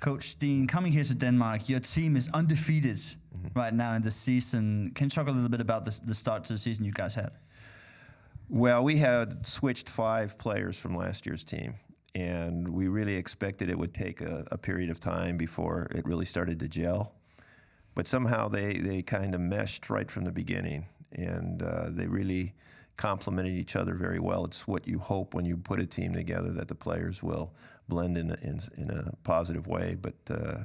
Coach Dean, coming here to Denmark, your team is undefeated right now in the season. Can you talk a little bit about the start to the season you guys had? Well, we had switched 5 players from last year's team, and we really expected it would take a period of time before it really started to gel. But somehow they kind of meshed right from the beginning, and they really complemented each other very well. It's what you hope when you put a team together, that the players will blend in a positive way. But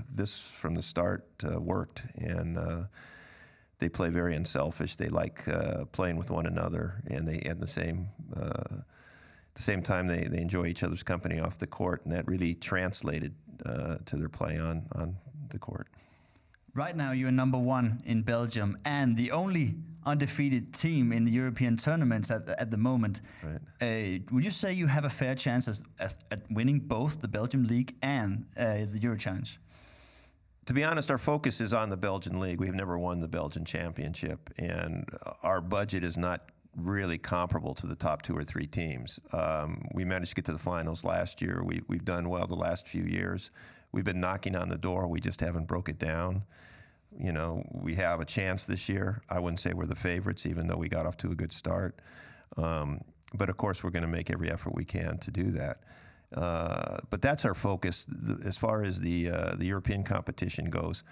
this, from the start, worked, and they play very unselfish. They like playing with one another, and they at the same time they enjoy each other's company off the court, and that really translated to their play on the court. Right now, you're number 1 in Belgium and the only undefeated team in the European tournaments at the moment. Right. Would you say you have a fair chance at winning both the Belgium League and the EuroChallenge? To be honest, our focus is on the Belgian League. We've never won the Belgian Championship, and our budget is not really comparable to the top 2 or 3 teams. We managed to get to the finals last year. We've done well the last few years. We've been knocking on the door. We just haven't broke it down. You know, we have a chance this year. I wouldn't say we're the favorites, even though we got off to a good start. But of course, we're going to make every effort we can to do that. But that's our focus. As far as the European competition goes,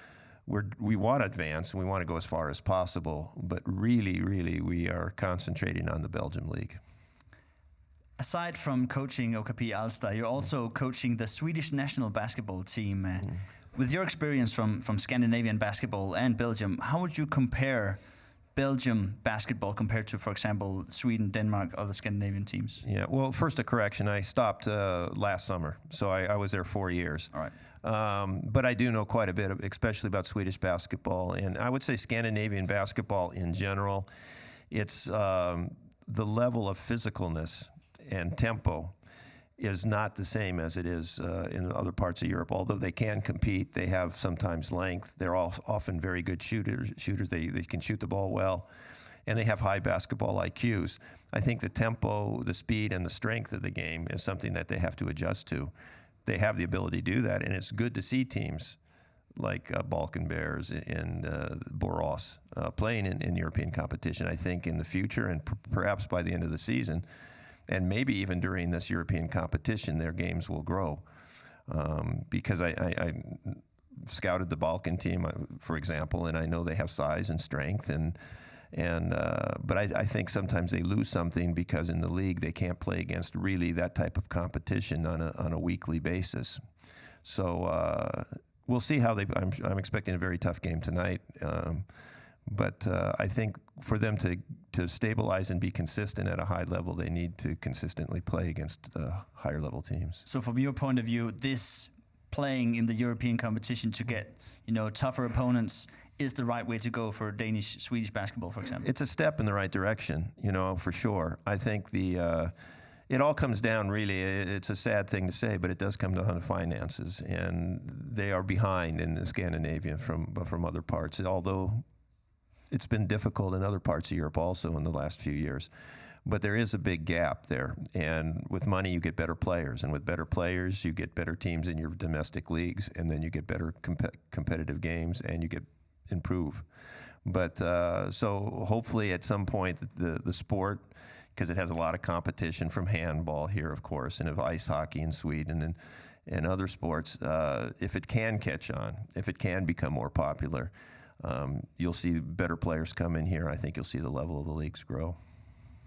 we want to advance and we want to go as far as possible. But really, we are concentrating on the Belgium League. Aside from coaching Okapi Aalstar, you're also coaching the Swedish national basketball team. With your experience from Scandinavian basketball and Belgium, how would you compare Belgium basketball compared to, for example, Sweden, Denmark, other Scandinavian teams? Yeah, well, first a correction. I stopped last summer, so I was there 4 years. All right. But I do know quite a bit, especially about Swedish basketball. And I would say Scandinavian basketball in general, it's the level of physicalness and tempo is not the same as it is in other parts of Europe. Although they can compete, they have sometimes length. They're often very good shooters. They can shoot the ball well, and they have high basketball IQs. I think the tempo, the speed, and the strength of the game is something that they have to adjust to. They have the ability to do that, and it's good to see teams like Bakken Bears and Borås playing in European competition. I think in the future, and perhaps by the end of the season, and maybe even during this European competition, their games will grow. Because I scouted the Balkan team, for example, and I know they have size and strength, but I think sometimes they lose something because in the league they can't play against really that type of competition on a weekly basis. So we'll see how I'm expecting a very tough game tonight. But I think for them to stabilize and be consistent at a high level, they need to consistently play against higher level teams. So from your point of view, this playing in the European competition to get, tougher opponents is the right way to go for Danish, Swedish basketball, for example? It's a step in the right direction, for sure. I think it all comes down, really, it's a sad thing to say, but it does come down to finances. And they are behind in Scandinavia from other parts, although it's been difficult in other parts of Europe also in the last few years. But there is a big gap there. And with money, you get better players. And with better players, you get better teams in your domestic leagues. And then you get better competitive games and you improve. But so hopefully at some point the sport, because it has a lot of competition from handball here, of course, and of ice hockey in Sweden and other sports, if it can catch on, if it can become more popular, you'll see better players come in here. I think you'll see the level of the leagues grow.